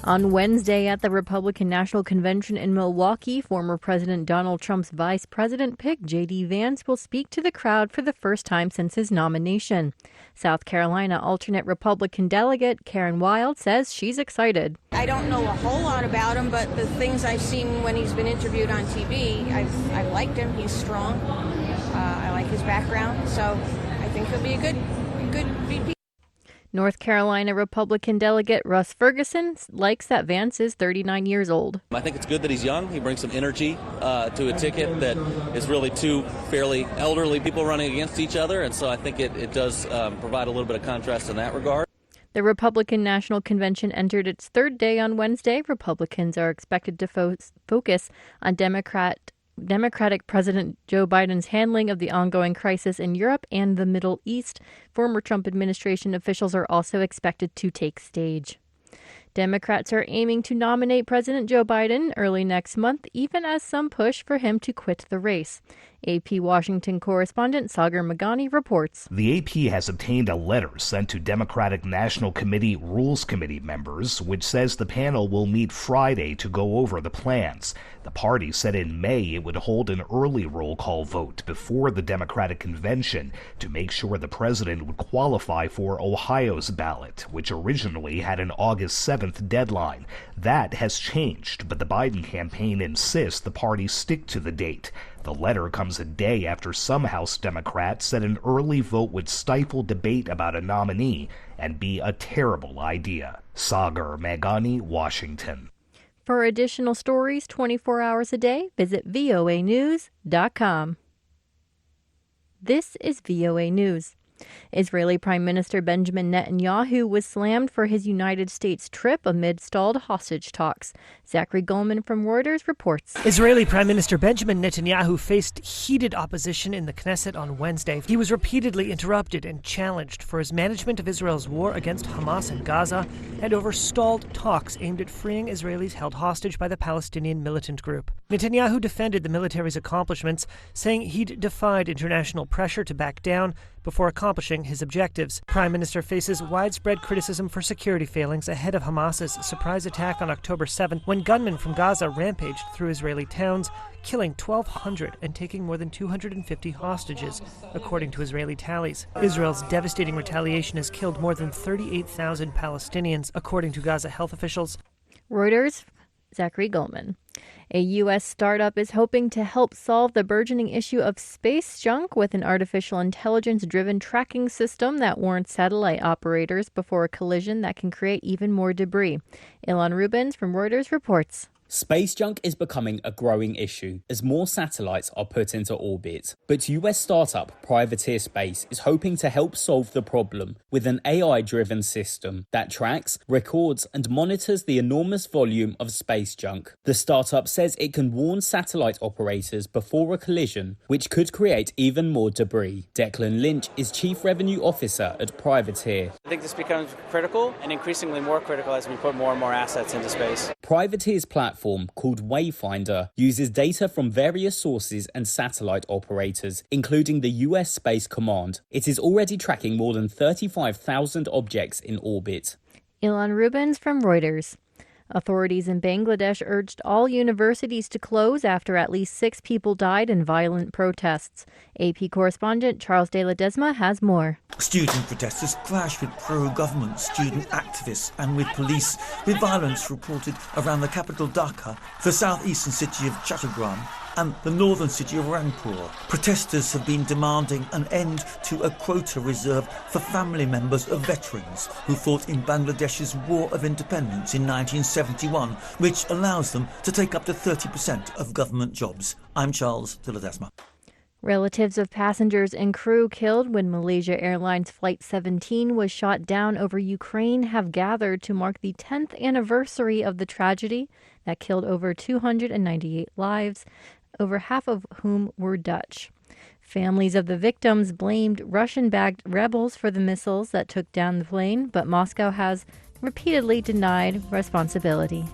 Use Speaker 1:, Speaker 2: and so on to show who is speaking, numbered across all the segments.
Speaker 1: On Wednesday at the Republican National Convention in Milwaukee, former President Donald Trump's vice president pick J.D. Vance will speak to the crowd for the first time since his nomination. South Carolina alternate Republican delegate Karen Wild says she's excited.
Speaker 2: I don't know a whole lot about him, but the things I've seen when he's been interviewed on TV, I've liked him. He's strong. I like his background, so I think he'll be a good VP.
Speaker 1: North Carolina Republican delegate Russ Ferguson likes that Vance is 39 years old.
Speaker 3: I think it's good that he's young. He brings some energy to a ticket that is really two fairly elderly people running against each other, and so I think it does provide a little bit of contrast in that regard.
Speaker 1: The Republican National Convention entered its third day on Wednesday. Republicans are expected to focus on Democratic President Joe Biden's handling of the ongoing crisis in Europe and the Middle East. Former Trump administration officials are also expected to take stage. Democrats are aiming to nominate President Joe Biden early next month, even as some push for him to quit the race. AP Washington correspondent Sagar Magani reports.
Speaker 4: The AP has obtained a letter sent to Democratic National Committee Rules Committee members, which says the panel will meet Friday to go over the plans. The party said in May it would hold an early roll call vote before the Democratic convention to make sure the president would qualify for Ohio's ballot, which originally had an August 7th deadline. That has changed, but the Biden campaign insists the party stick to the date. The letter comes a day after some House Democrats said an early vote would stifle debate about a nominee and be a terrible idea. Sagar Magani, Washington.
Speaker 1: For additional stories 24 hours a day, visit voanews.com. This is VOA News. Israeli Prime Minister Benjamin Netanyahu was slammed for his United States trip amid stalled hostage talks. Zachary Goldman from Reuters reports.
Speaker 5: Israeli Prime Minister Benjamin Netanyahu faced heated opposition in the Knesset on Wednesday. He was repeatedly interrupted and challenged for his management of Israel's war against Hamas in Gaza and over stalled talks aimed at freeing Israelis held hostage by the Palestinian militant group. Netanyahu defended the military's accomplishments, saying he'd defied international pressure to back down before accomplishing his objectives. Prime Minister faces widespread criticism for security failings ahead of Hamas's surprise attack on October 7th, when gunmen from Gaza rampaged through Israeli towns, killing 1,200 and taking more than 250 hostages, according to Israeli tallies. Israel's devastating retaliation has killed more than 38,000 Palestinians, according to Gaza health officials.
Speaker 1: Reuters, Zachary Goldman. A U.S. startup is hoping to help solve the burgeoning issue of space junk with an artificial intelligence-driven tracking system that warns satellite operators before a collision that can create even more debris. Ilan Rubens from Reuters reports.
Speaker 6: Space junk is becoming a growing issue as more satellites are put into orbit. But US startup Privateer Space is hoping to help solve the problem with an AI-driven system that tracks, records, and monitors the enormous volume of space junk. The startup says it can warn satellite operators before a collision, which could create even more debris. Declan Lynch is Chief Revenue Officer at Privateer.
Speaker 7: I think this becomes critical and increasingly more critical as we put more and more assets into space.
Speaker 6: Privateer's platform, called Wayfinder, uses data from various sources and satellite operators, including the US Space Command. It is already tracking more than 35,000 objects in orbit.
Speaker 1: Ilan Rubens from Reuters. Authorities in Bangladesh urged all universities to close after at least 6 people died in violent protests. AP correspondent Charles De La Desma has more.
Speaker 8: Student protesters clashed with pro-government student activists and with police, with violence reported around the capital Dhaka, the southeastern city of Chattogram, and the northern city of Rangpur. Protesters have been demanding an end to a quota reserved for family members of veterans who fought in Bangladesh's War of Independence in 1971, which allows them to take up to 30% of government jobs. I'm Charles de la Desma.
Speaker 1: Relatives of passengers and crew killed when Malaysia Airlines Flight 17 was shot down over Ukraine have gathered to mark the 10th anniversary of the tragedy that killed over 298 lives, over half of whom were Dutch. Families of the victims blamed Russian-backed rebels for the missiles that took down the plane, but Moscow has repeatedly denied responsibility.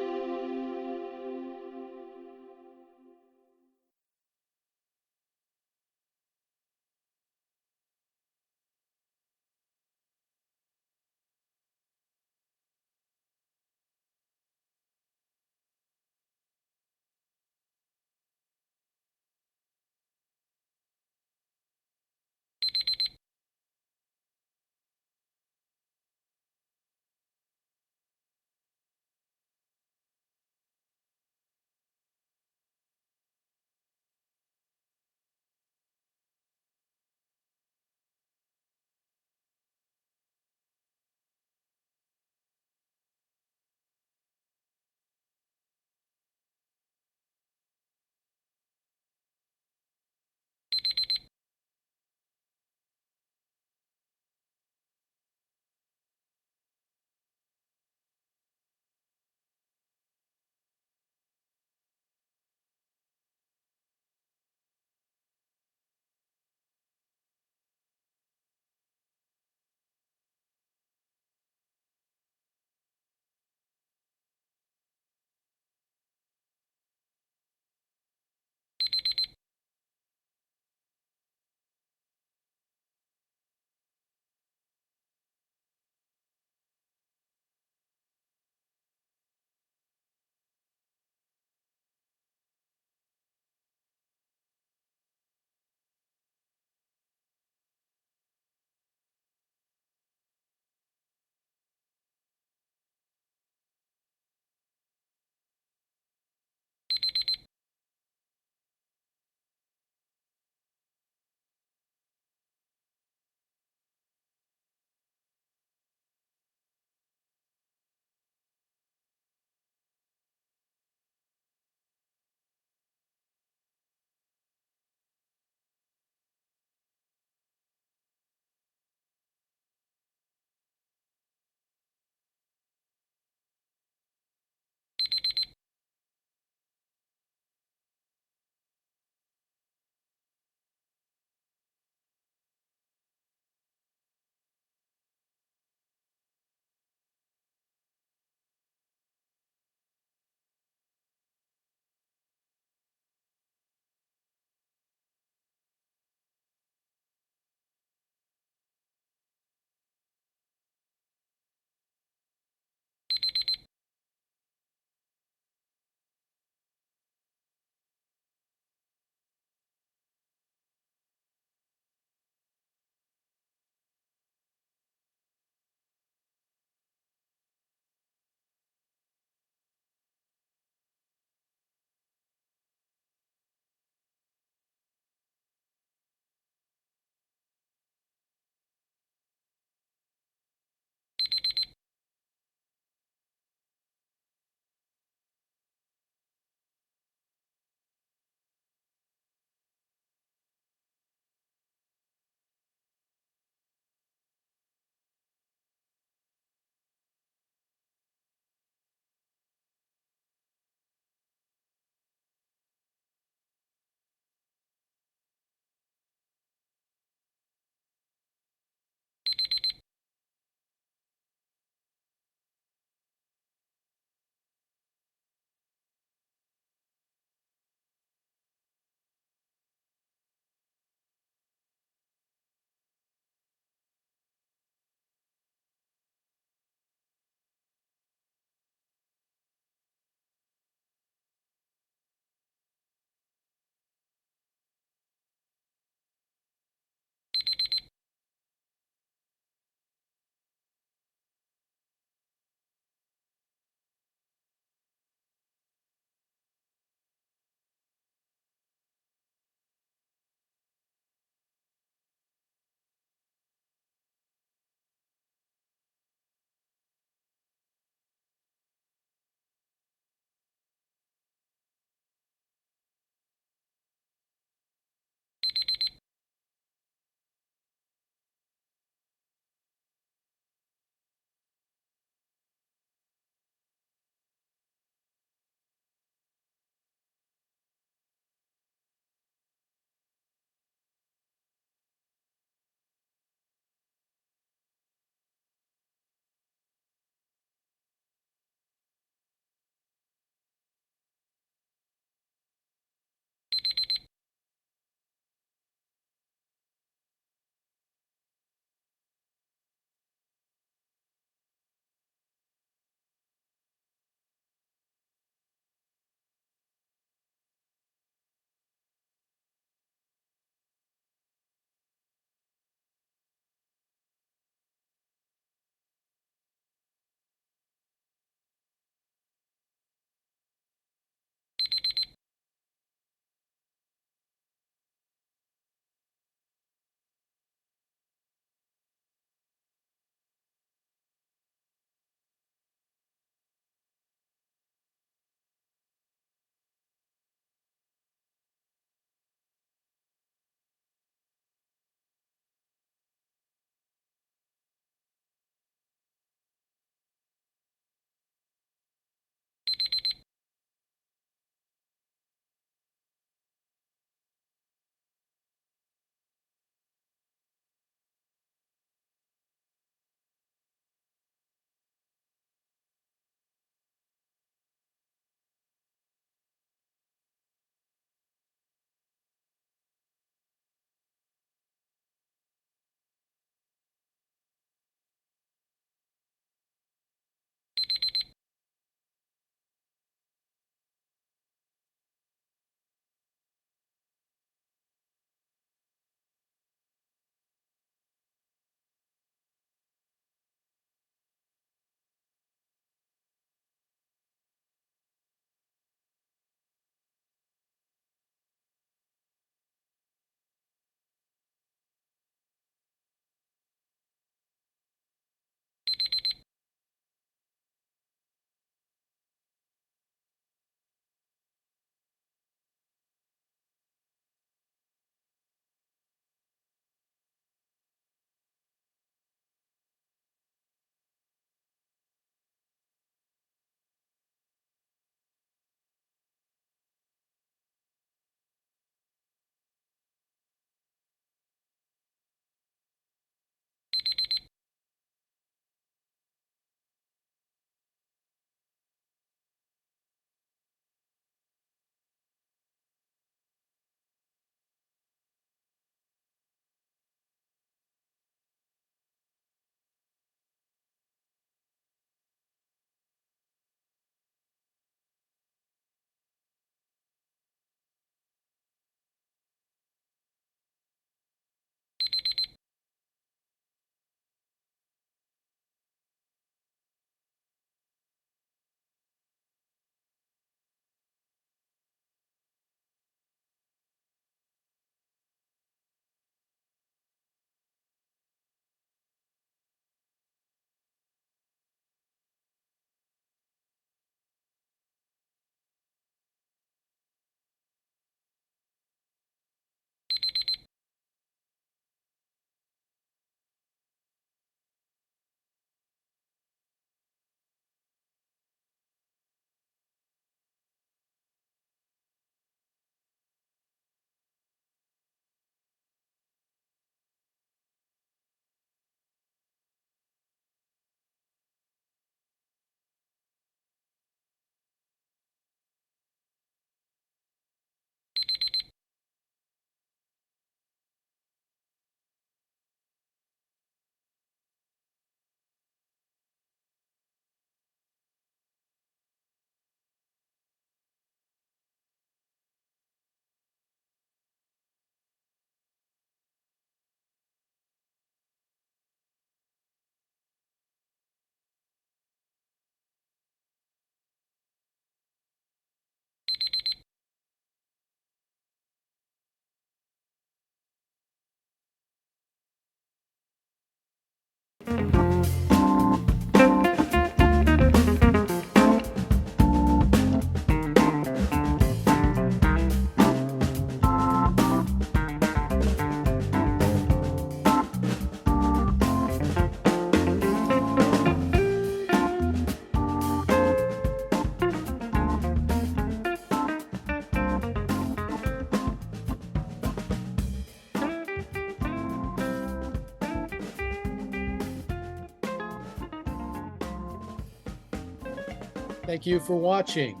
Speaker 9: Thank you for watching.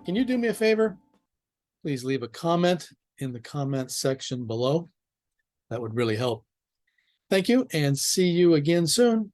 Speaker 9: Can you do me a favor? Please leave a comment in the comment section below. That would really help. Thank you, and see you again soon.